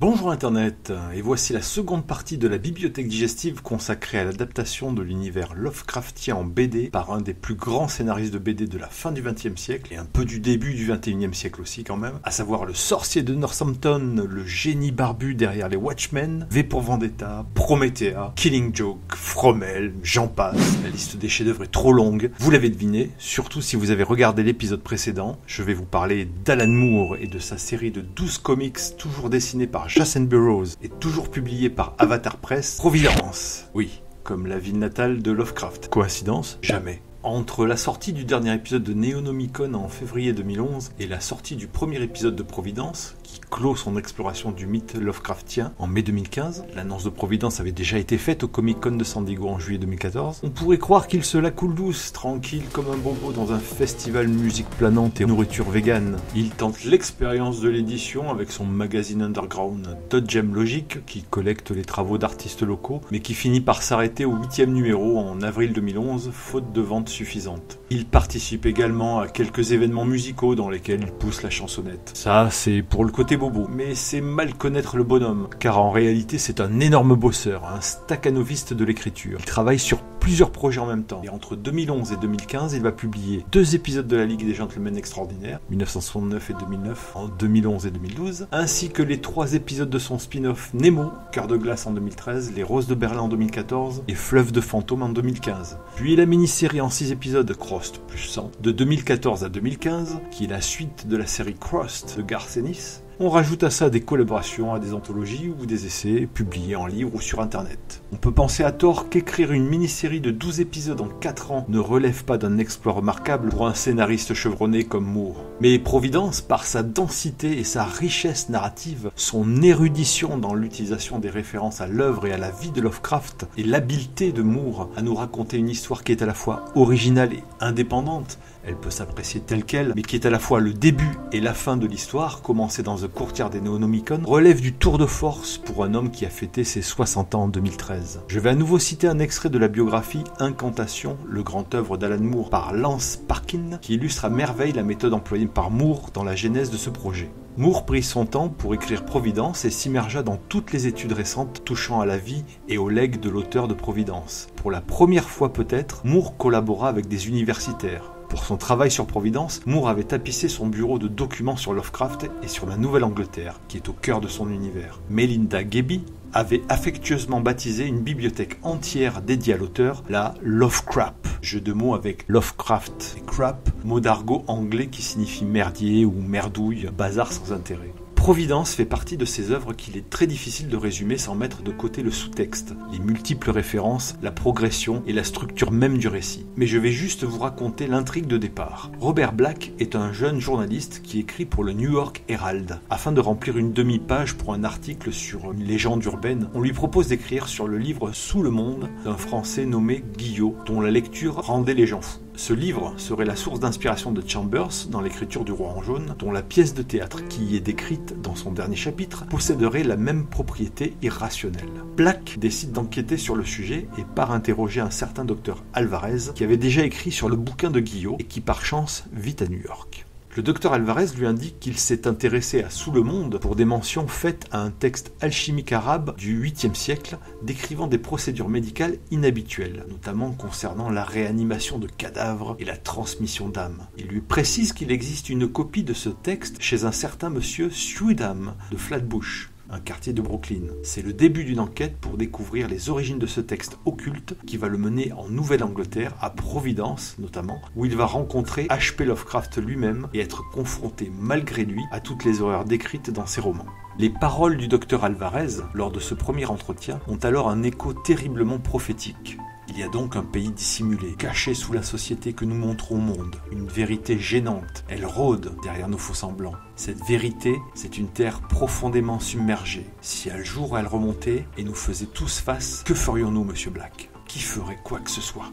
Bonjour Internet, et voici la seconde partie de la bibliothèque digestive consacrée à l'adaptation de l'univers Lovecraftien en BD par un des plus grands scénaristes de BD de la fin du XXe siècle et un peu du début du XXIe siècle aussi quand même, à savoir le sorcier de Northampton, le génie barbu derrière les Watchmen, V pour Vendetta, Promethea, Killing Joke, Fromel, j'en passe, la liste des chefs-d'œuvre est trop longue, vous l'avez deviné, surtout si vous avez regardé l'épisode précédent, je vais vous parler d'Alan Moore et de sa série de 12 comics toujours dessinés par Jason Burroughs et toujours publié par Avatar Press, Providence. Oui, comme la ville natale de Lovecraft. Coïncidence? Jamais. Entre la sortie du dernier épisode de Neonomicon en février 2011 et la sortie du premier épisode de Providence, qui clôt son exploration du mythe Lovecraftien en mai 2015, l'annonce de Providence avait déjà été faite au Comic-Con de San Diego en juillet 2014, on pourrait croire qu'il se la coule douce, tranquille comme un bobo dans un festival musique planante et nourriture végane. Il tente l'expérience de l'édition avec son magazine underground Dot Gem Logic, qui collecte les travaux d'artistes locaux, mais qui finit par s'arrêter au 8e numéro en avril 2011, faute de vente suffisante. Il participe également à quelques événements musicaux dans lesquels il pousse la chansonnette. Ça, c'est pour le côté bobo, mais c'est mal connaître le bonhomme, car en réalité c'est un énorme bosseur, un stakhanoviste de l'écriture. Il travaille sur plusieurs projets en même temps, et entre 2011 et 2015, il va publier 2 épisodes de la Ligue des Gentlemen Extraordinaires, 1969 et 2009, en 2011 et 2012, ainsi que les 3 épisodes de son spin-off Nemo, Cœur de glace en 2013, Les Roses de Berlin en 2014 et Fleuve de fantômes en 2015. Puis la mini-série en 6 épisodes Crossed plus 100, de 2014 à 2015, qui est la suite de la série Crossed de Garth Ennis. On rajoute à ça des collaborations à des anthologies ou des essais publiés en livre ou sur internet. On peut penser à tort qu'écrire une mini-série de 12 épisodes en 4 ans ne relève pas d'un exploit remarquable pour un scénariste chevronné comme Moore. Mais Providence, par sa densité et sa richesse narrative, son érudition dans l'utilisation des références à l'œuvre et à la vie de Lovecraft, et l'habileté de Moore à nous raconter une histoire qui est à la fois originale et indépendante, elle peut s'apprécier telle qu'elle, mais qui est à la fois le début et la fin de l'histoire, commencée dans The Courtière des Neonomicon, relève du tour de force pour un homme qui a fêté ses 60 ans en 2013. Je vais à nouveau citer un extrait de la biographie Incantation, le grand œuvre d'Alan Moore par Lance Parkin, qui illustre à merveille la méthode employée par Moore dans la genèse de ce projet. Moore prit son temps pour écrire Providence et s'immergea dans toutes les études récentes touchant à la vie et au legs de l'auteur de Providence. Pour la première fois peut-être, Moore collabora avec des universitaires. Pour son travail sur Providence, Moore avait tapissé son bureau de documents sur Lovecraft et sur la Nouvelle-Angleterre, qui est au cœur de son univers. Melinda Gebbie avait affectueusement baptisé une bibliothèque entière dédiée à l'auteur, la Lovecrap, jeu de mots avec Lovecraft et crap, mot d'argot anglais qui signifie merdier ou merdouille, bazar sans intérêt. Providence fait partie de ces œuvres qu'il est très difficile de résumer sans mettre de côté le sous-texte, les multiples références, la progression et la structure même du récit. Mais je vais juste vous raconter l'intrigue de départ. Robert Black est un jeune journaliste qui écrit pour le New York Herald. Afin de remplir une demi-page pour un article sur une légende urbaine, on lui propose d'écrire sur le livre Sous le monde d'un Français nommé Guillot, dont la lecture rendait les gens fous. Ce livre serait la source d'inspiration de Chambers dans l'écriture du Roi en jaune, dont la pièce de théâtre qui y est décrite dans son dernier chapitre posséderait la même propriété irrationnelle. Black décide d'enquêter sur le sujet et part interroger un certain docteur Alvarez qui avait déjà écrit sur le bouquin de Guillot et qui par chance vit à New York. Le docteur Alvarez lui indique qu'il s'est intéressé à Sous le monde pour des mentions faites à un texte alchimique arabe du 8e siècle décrivant des procédures médicales inhabituelles, notamment concernant la réanimation de cadavres et la transmission d'âmes. Il lui précise qu'il existe une copie de ce texte chez un certain monsieur Sudham de Flatbush, un quartier de Brooklyn. C'est le début d'une enquête pour découvrir les origines de ce texte occulte qui va le mener en Nouvelle-Angleterre, à Providence notamment, où il va rencontrer H.P. Lovecraft lui-même et être confronté malgré lui à toutes les horreurs décrites dans ses romans. Les paroles du docteur Alvarez, lors de ce premier entretien, ont alors un écho terriblement prophétique. Il y a donc un pays dissimulé, caché sous la société que nous montrons au monde. Une vérité gênante, elle rôde derrière nos faux-semblants. Cette vérité, c'est une terre profondément submergée. Si un jour elle remontait et nous faisait tous face, que ferions-nous, monsieur Black? Qui ferait quoi que ce soit?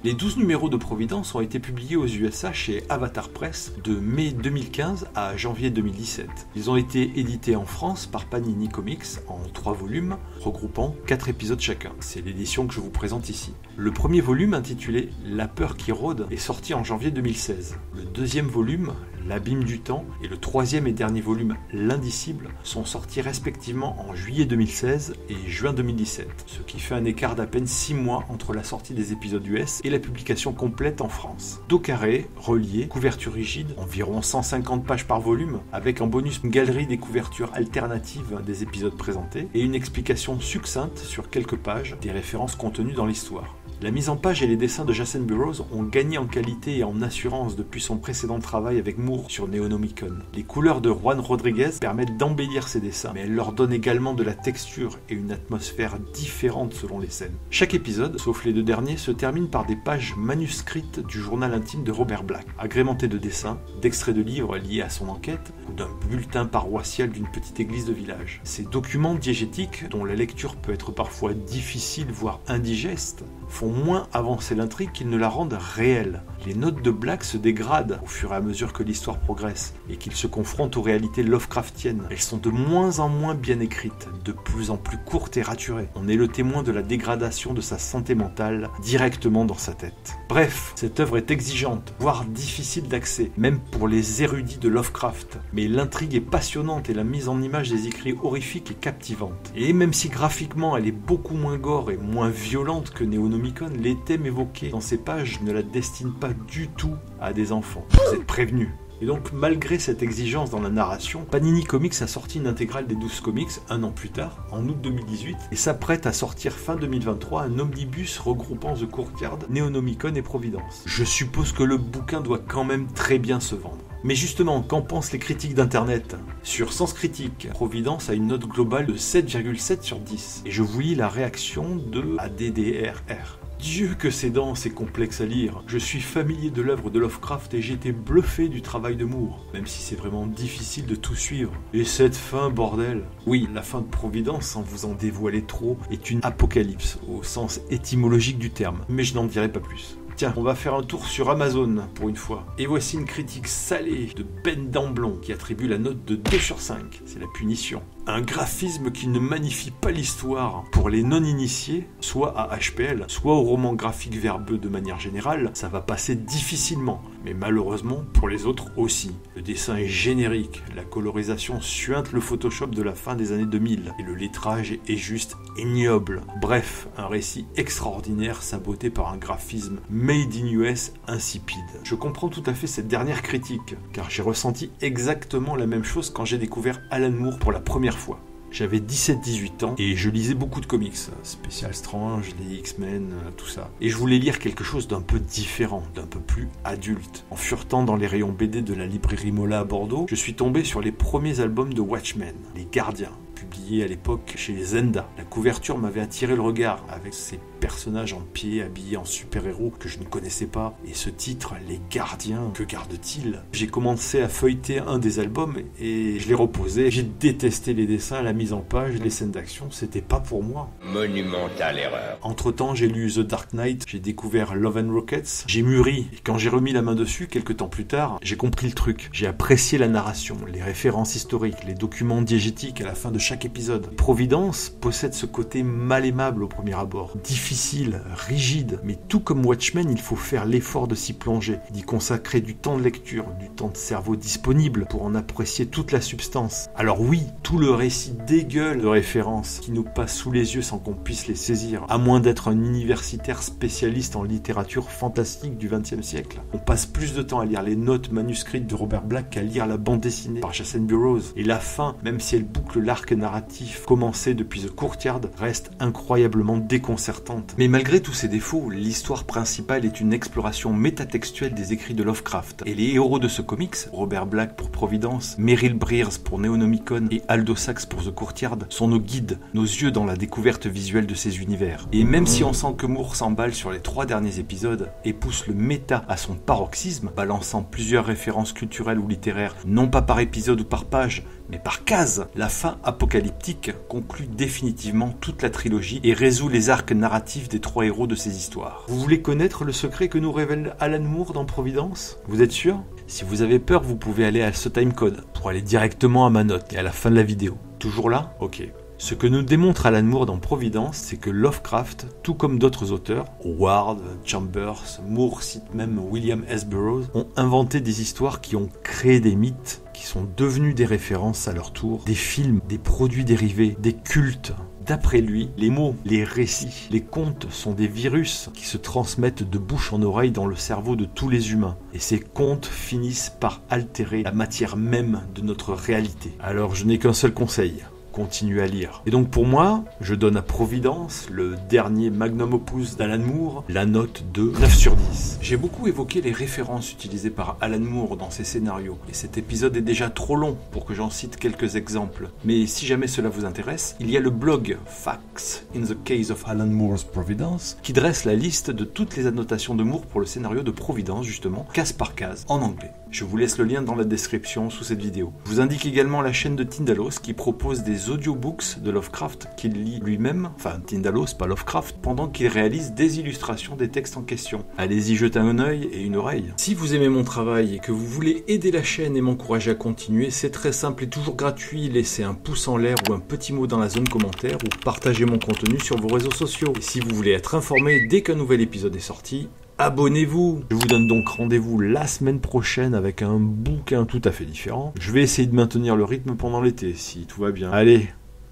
Les 12 numéros de Providence ont été publiés aux USA chez Avatar Press de mai 2015 à janvier 2017. Ils ont été édités en France par Panini Comics en 3 volumes, regroupant 4 épisodes chacun. C'est l'édition que je vous présente ici. Le premier volume, intitulé La peur qui rôde, est sorti en janvier 2016. Le deuxième volume, L'Abîme du Temps et le troisième et dernier volume, L'Indicible, sont sortis respectivement en juillet 2016 et juin 2017, ce qui fait un écart d'à peine 6 mois entre la sortie des épisodes US et la publication complète en France. Dos carré, relié, couverture rigide, environ 150 pages par volume, avec en bonus une galerie des couvertures alternatives des épisodes présentés et une explication succincte sur quelques pages des références contenues dans l'histoire. La mise en page et les dessins de Jason Burrows ont gagné en qualité et en assurance depuis son précédent travail avec Moore sur Neonomicon. Les couleurs de Juan Rodriguez permettent d'embellir ses dessins, mais elles leur donnent également de la texture et une atmosphère différente selon les scènes. Chaque épisode, sauf les deux derniers, se termine par des pages manuscrites du journal intime de Robert Black, agrémentées de dessins, d'extraits de livres liés à son enquête ou d'un bulletin paroissial d'une petite église de village. Ces documents diégétiques, dont la lecture peut être parfois difficile voire indigeste, font moins avancer l'intrigue qu'ils ne la rendent réelle. Les notes de Black se dégradent au fur et à mesure que l'histoire progresse et qu'il se confronte aux réalités Lovecraftiennes. Elles sont de moins en moins bien écrites, de plus en plus courtes et raturées. On est le témoin de la dégradation de sa santé mentale directement dans sa tête. Bref, cette œuvre est exigeante, voire difficile d'accès, même pour les érudits de Lovecraft. Mais l'intrigue est passionnante et la mise en image des écrits horrifiques est captivante. Et même si graphiquement elle est beaucoup moins gore et moins violente que Neonomicon, les thèmes évoqués dans ces pages ne la destinent pas du tout à des enfants. Vous êtes prévenus. Et donc, malgré cette exigence dans la narration, Panini Comics a sorti une intégrale des 12 comics un an plus tard, en août 2018, et s'apprête à sortir fin 2023 un omnibus regroupant The Courtyard, Neonomicon et Providence. Je suppose que le bouquin doit quand même très bien se vendre. Mais justement, qu'en pensent les critiques d'internet? Sur Sens Critique, Providence a une note globale de 7,7 sur 10. Et je vous lis la réaction de ADDRR. Dieu que c'est dense et complexe à lire. Je suis familier de l'œuvre de Lovecraft et j'ai été bluffé du travail de Moore, même si c'est vraiment difficile de tout suivre. Et cette fin, bordel. Oui, la fin de Providence, sans vous en dévoiler trop, est une apocalypse, au sens étymologique du terme. Mais je n'en dirai pas plus. Tiens, on va faire un tour sur Amazon, pour une fois. Et voici une critique salée de Ben Damblon, qui attribue la note de 2 sur 5. C'est la punition. Un graphisme qui ne magnifie pas l'histoire pour les non-initiés, soit à HPL, soit au roman graphique verbeux de manière générale, ça va passer difficilement. Mais malheureusement, pour les autres aussi. Le dessin est générique, la colorisation suinte le Photoshop de la fin des années 2000, et le lettrage est juste ignoble. Bref, un récit extraordinaire saboté par un graphisme made in US insipide. Je comprends tout à fait cette dernière critique, car j'ai ressenti exactement la même chose quand j'ai découvert Alan Moore pour la première fois. J'avais 17-18 ans et je lisais beaucoup de comics, Special Strange, les X-Men, tout ça. Et je voulais lire quelque chose d'un peu différent, d'un peu plus adulte. En furetant dans les rayons BD de la librairie Mola à Bordeaux, je suis tombé sur les premiers albums de Watchmen, Les Gardiens, publiés à l'époque chez Zenda. La couverture m'avait attiré le regard avec ces personnages en pied habillés en super-héros que je ne connaissais pas. Et ce titre, Les Gardiens, que gardent-ils? J'ai commencé à feuilleter un des albums et je l'ai reposé. J'ai détesté les dessins, la mise en page, les scènes d'action, c'était pas pour moi. Monumentale erreur. Entre-temps, j'ai lu The Dark Knight, j'ai découvert Love and Rockets, j'ai mûri. Et quand j'ai remis la main dessus, quelques temps plus tard, j'ai compris le truc. J'ai apprécié la narration, les références historiques, les documents diégétiques à la fin de chaque épisode. Providence possède ce côté mal aimable au premier abord. Difficile, rigide, mais tout comme Watchmen, il faut faire l'effort de s'y plonger, d'y consacrer du temps de lecture, du temps de cerveau disponible pour en apprécier toute la substance. Alors oui, tout le récit dégueule de références qui nous passent sous les yeux sans qu'on puisse les saisir, à moins d'être un universitaire spécialiste en littérature fantastique du XXe siècle. On passe plus de temps à lire les notes manuscrites de Robert Black qu'à lire la bande dessinée par Jason Burrows. Et la fin, même si elle boucle l'arc narratif commencé depuis The Courtyard, reste incroyablement déconcertante. Mais malgré tous ces défauts, l'histoire principale est une exploration métatextuelle des écrits de Lovecraft. Et les héros de ce comics, Robert Black pour Providence, Meryl Breers pour Neonomicon et Aldo Sachs pour The Courtyard, sont nos guides, nos yeux dans la découverte visuelle de ces univers. Et même si on sent que Moore s'emballe sur les 3 derniers épisodes et pousse le méta à son paroxysme, balançant plusieurs références culturelles ou littéraires, non pas par épisode ou par page, mais par case, la fin apocalyptique conclut définitivement toute la trilogie et résout les arcs narratifs des 3 héros de ces histoires. Vous voulez connaître le secret que nous révèle Alan Moore dans Providence? Vous êtes sûr? Si vous avez peur, vous pouvez aller à ce timecode pour aller directement à ma note et à la fin de la vidéo. Toujours là? Ok. Ce que nous démontre Alan Moore dans Providence, c'est que Lovecraft, tout comme d'autres auteurs, Howard, Chambers, Moore cite même William S. Burroughs, ont inventé des histoires qui ont créé des mythes, qui sont devenus des références à leur tour, des films, des produits dérivés, des cultes. D'après lui, les mots, les récits, les contes sont des virus qui se transmettent de bouche en oreille dans le cerveau de tous les humains. Et ces contes finissent par altérer la matière même de notre réalité. Alors je n'ai qu'un seul conseil. Continuez à lire. Et donc pour moi, je donne à Providence, le dernier magnum opus d'Alan Moore, la note de 9 sur 10. J'ai beaucoup évoqué les références utilisées par Alan Moore dans ses scénarios, et cet épisode est déjà trop long pour que j'en cite quelques exemples. Mais si jamais cela vous intéresse, il y a le blog Facts in the Case of Alan Moore's Providence, qui dresse la liste de toutes les annotations de Moore pour le scénario de Providence, justement, case par case, en anglais. Je vous laisse le lien dans la description sous cette vidéo. Je vous indique également la chaîne de Tindalos qui propose des audiobooks de Lovecraft qu'il lit lui-même, enfin Tindalos, pas Lovecraft, pendant qu'il réalise des illustrations des textes en question. Allez-y jeter un œil et une oreille. Si vous aimez mon travail et que vous voulez aider la chaîne et m'encourager à continuer, c'est très simple et toujours gratuit. Laissez un pouce en l'air ou un petit mot dans la zone commentaire ou partagez mon contenu sur vos réseaux sociaux. Et si vous voulez être informé dès qu'un nouvel épisode est sorti, abonnez-vous. Je vous donne donc rendez-vous la semaine prochaine avec un bouquin tout à fait différent. Je vais essayer de maintenir le rythme pendant l'été, si tout va bien. Allez,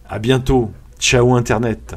à bientôt. Ciao Internet.